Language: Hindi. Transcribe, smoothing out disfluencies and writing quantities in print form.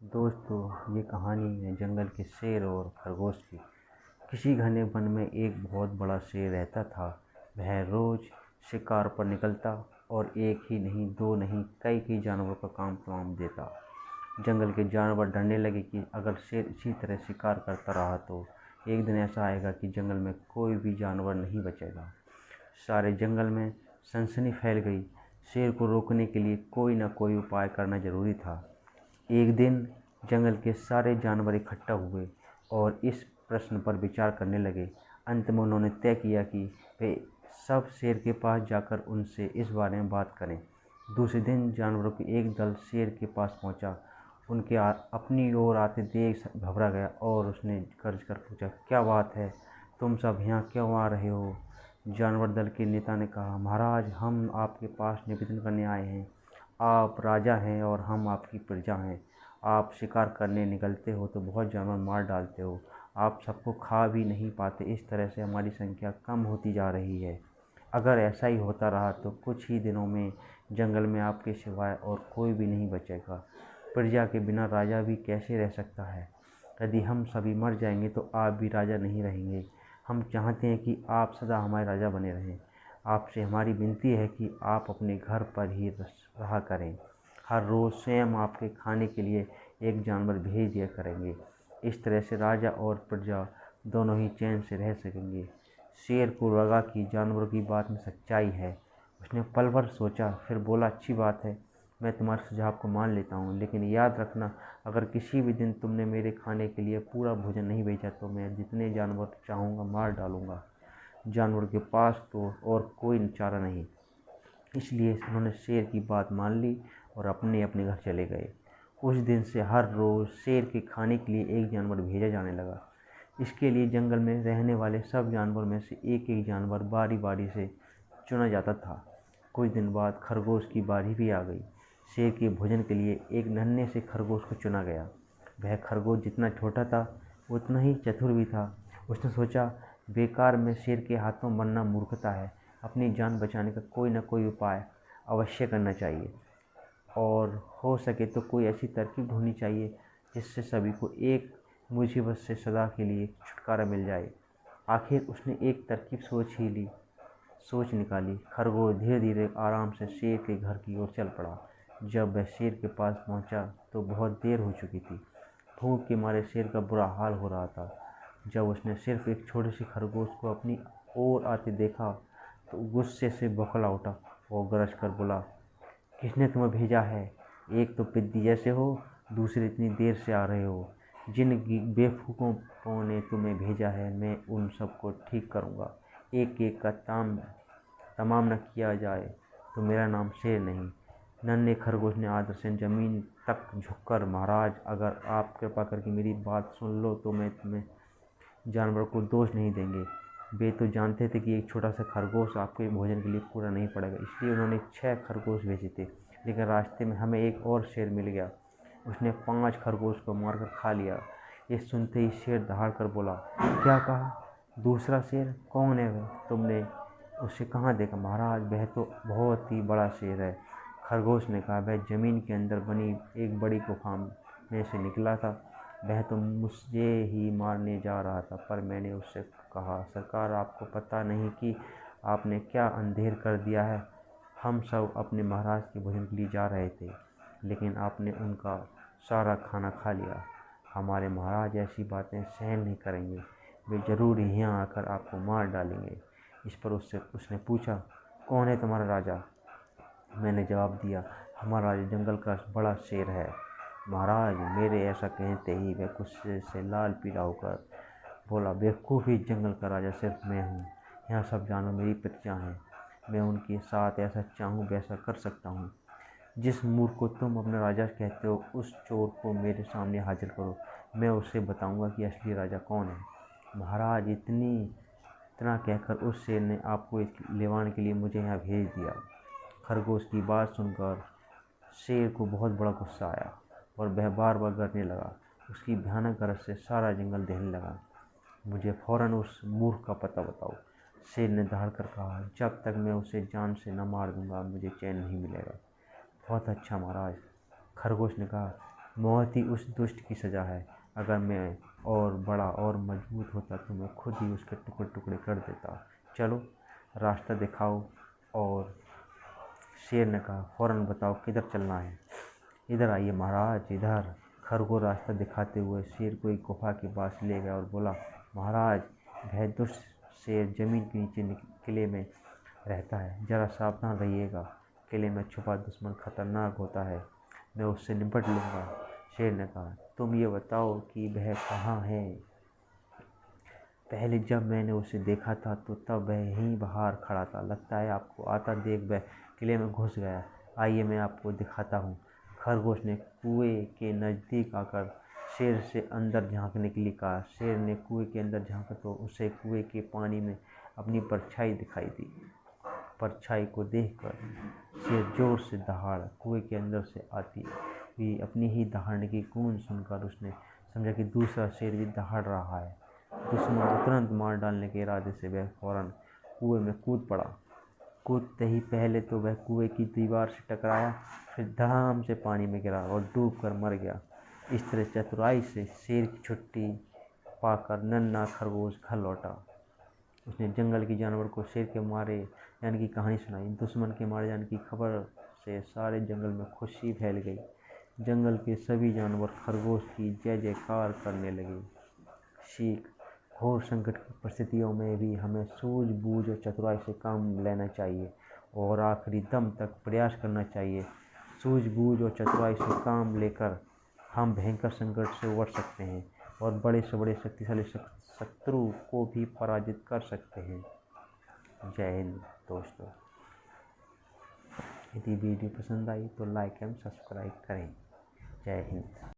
दोस्तों, ये कहानी है जंगल के शेर और खरगोश की। किसी घने वन में एक बहुत बड़ा शेर रहता था। वह रोज शिकार पर निकलता और एक ही नहीं, दो नहीं, कई जानवरों का काम तमाम देता। जंगल के जानवर डरने लगे कि अगर शेर इसी तरह शिकार करता रहा तो एक दिन ऐसा आएगा कि जंगल में कोई भी जानवर नहीं बचेगा। सारे जंगल में सनसनी फैल गई। शेर को रोकने के लिए कोई न कोई उपाय करना जरूरी था। एक दिन जंगल के सारे जानवर इकट्ठा हुए और इस प्रश्न पर विचार करने लगे। अंत में उन्होंने तय किया कि वे सब शेर के पास जाकर उनसे इस बारे में बात करें। दूसरे दिन जानवरों के एक दल शेर के पास पहुंचा। उनके अपनी ओर आते देख घबरा गया और उसने गर्ज कर पूछा, क्या बात है, तुम सब यहाँ क्यों आ रहे हो? जानवर दल के नेता ने कहा, महाराज, हम आपके पास निवेदन करने आए हैं। आप राजा हैं और हम आपकी प्रजा हैं। आप शिकार करने निकलते हो तो बहुत जानवर मार डालते हो। आप सबको खा भी नहीं पाते। इस तरह से हमारी संख्या कम होती जा रही है। अगर ऐसा ही होता रहा तो कुछ ही दिनों में जंगल में आपके सिवाय और कोई भी नहीं बचेगा। प्रजा के बिना राजा भी कैसे रह सकता है? यदि हम सभी मर जाएंगे तो आप भी राजा नहीं रहेंगे। हम चाहते हैं कि आप सदा हमारे राजा बने रहें। आपसे हमारी विनती है कि आप अपने घर पर ही रहा करें। हर रोज़ स्वयं आपके खाने के लिए एक जानवर भेज दिया करेंगे। इस तरह से राजा और प्रजा दोनों ही चैन से रह सकेंगे। शेर को लगा कि जानवरों की बात में सच्चाई है। उसने पल भर सोचा, फिर बोला, अच्छी बात है, मैं तुम्हारे सुझाव को मान लेता हूँ, लेकिन याद रखना, अगर किसी भी दिन तुमने मेरे खाने के लिए पूरा भोजन नहीं भेजा तो मैं जितने जानवर चाहूँगा मार डालूँगा। जानवर के पास तो और कोई चारा नहीं, इसलिए उन्होंने शेर की बात मान ली और अपने अपने घर चले गए। उस दिन से हर रोज़ शेर के खाने के लिए एक जानवर भेजा जाने लगा। इसके लिए जंगल में रहने वाले सब जानवर में से एक एक जानवर बारी बारी से चुना जाता था। कुछ दिन बाद खरगोश की बारी भी आ गई। शेर के भोजन के लिए एक नन्हे से खरगोश को चुना गया। वह खरगोश जितना छोटा था उतना ही चतुर भी था। उसने सोचा, बेकार में शेर के हाथों मरना मूर्खता है। अपनी जान बचाने का कोई न कोई उपाय अवश्य करना चाहिए और हो सके तो कोई ऐसी तरकीब ढूंढनी चाहिए जिससे सभी को एक मुसीबत से सदा के लिए छुटकारा मिल जाए। आखिर उसने एक तरकीब सोच निकाली। खरगोश धीरे धीरे आराम से शेर के घर की ओर चल पड़ा। जब वह शेर के पास पहुंचा तो बहुत देर हो चुकी थी। भूख के मारे शेर का बुरा हाल हो रहा था। जब उसने सिर्फ एक छोटे से खरगोश को अपनी ओर आते देखा तो गुस्से से बौखला उठा और गरज कर बोला, किसने तुम्हें भेजा है? एक तो पिद्दी जैसे हो, दूसरे इतनी देर से आ रहे हो। जिन बेवकूफ़ों ने तुम्हें भेजा है मैं उन सबको ठीक करूँगा। एक एक का तमाम न किया जाए तो मेरा नाम शेर नहीं। नन्हे खरगोश ने आदर से ज़मीन तक झुककर, महाराज, अगर आप कृपा करके मेरी बात सुन लो तो मैं तुम्हें जानवर को दोष नहीं देंगे। वे तो जानते थे कि एक छोटा सा खरगोश आपके भोजन के लिए पूरा नहीं पड़ेगा, इसलिए उन्होंने 6 खरगोश भेजे थे। लेकिन रास्ते में हमें एक और शेर मिल गया। उसने 5 खरगोश को मारकर खा लिया। ये सुनते ही शेर दहाड़ कर बोला, क्या कहा? दूसरा शेर? कौन है वह? तुमने उसे कहाँ देखा? महाराज, वह तो बहुत ही बड़ा शेर है। खरगोश ने कहा, वह ज़मीन के अंदर बनी एक बड़ी गुफा में से निकला था। वह तो मुझे ही मारने जा रहा था, पर मैंने उससे कहा, सरकार, आपको पता नहीं कि आपने क्या अंधेर कर दिया है। हम सब अपने महाराज के भोजन के लिए जा रहे थे, लेकिन आपने उनका सारा खाना खा लिया। हमारे महाराज ऐसी बातें सहन नहीं करेंगे। वे ज़रूर यहाँ आकर आपको मार डालेंगे। इस पर उसने पूछा, कौन है तुम्हारा राजा? मैंने जवाब दिया, हमारा राजा जंगल का बड़ा शेर है। महाराज, मेरे ऐसा कहते ही वह गुस्से से लाल पीला होकर बोला, बेवकूफ़, इस जंगल का राजा सिर्फ मैं हूँ। यहाँ सब जानवर मेरी प्रजा हैं। मैं उनके साथ ऐसा चाहूँ वैसा कर सकता हूँ। जिस मूर्ख को तुम अपना राजा कहते हो, उस चोर को मेरे सामने हाजिर करो। मैं उसे बताऊँगा कि असली राजा कौन है। महाराज, इतना कहकर उस शेर ने आपको लेवाने के लिए मुझे यहाँ भेज दिया। खरगोश की बात सुनकर शेर को बहुत बड़ा गुस्सा आया और वह बार बार गरजने लगा। उसकी भयानक गरज से सारा जंगल दहने लगा। मुझे फ़ौरन उस मूर्ख का पता बताओ, शेर ने दहाड़ कर कहा। जब तक मैं उसे जान से न मार दूंगा मुझे चैन नहीं मिलेगा। बहुत अच्छा महाराज, खरगोश ने कहा, मौत ही उस दुष्ट की सज़ा है। अगर मैं और बड़ा और मजबूत होता तो मैं खुद ही उसके टुकड़े टुकड़े कर देता। चलो रास्ता दिखाओ। और शेर ने कहा, फ़ौरन बताओ किधर चलना है। इधर आइए महाराज, इधर। खरगोश रास्ता दिखाते हुए शेर को एक गुफा के पास ले गया और बोला, महाराज, वह दुष्ट शेर ज़मीन के नीचे किले में रहता है, ज़रा सावधान रहिएगा। किले में छुपा दुश्मन खतरनाक होता है, मैं उससे निपट लूँगा। शेर ने कहा, तुम ये बताओ कि वह कहाँ है। पहले जब मैंने उसे देखा था तो तब वह यहीं बाहर खड़ा था। लगता है आपको आता देख वह किले में घुस गया। आइए मैं आपको दिखाता हूँ। खरगोश ने कुएं के नज़दीक आकर शेर से अंदर झांकने के लिए कहा। शेर ने कुएं के अंदर झांका तो उसे कुएं के पानी में अपनी परछाई दिखाई दी। परछाई को देखकर शेर जोर से दहाड़ा। कुएं के अंदर से आती हुई अपनी ही दहाड़ने की गूंज सुनकर उसने समझा कि दूसरा शेर भी दहाड़ रहा है। दुश्मन को तुरंत मार डालने के इरादे से वह फौरन कुएं में कूद पड़ा। कूदते ही पहले तो वह कुएं की दीवार से टकराया, फिर धड़ाम से पानी में गिरा और डूबकर मर गया। इस तरह चतुराई से शेर की छुट्टी पाकर नन्हा खरगोश घर लौटा। उसने जंगल के जानवर को शेर के मारे जाने की कहानी सुनाई। दुश्मन के मारे जाने की खबर से सारे जंगल में खुशी फैल गई। जंगल के सभी जानवर खरगोश की जय जयकार करने लगे। सीख, घोर संकट की परिस्थितियों में भी हमें सूझबूझ और चतुराई से काम लेना चाहिए और आखिरी दम तक प्रयास करना चाहिए। सूझबूझ और चतुराई से काम लेकर हम भयंकर संकट से उबर सकते हैं और बड़े से बड़े शक्तिशाली शत्रु को भी पराजित कर सकते हैं। जय हिंद दोस्तों। यदि वीडियो पसंद आई तो लाइक एवं सब्सक्राइब करें। जय हिंद।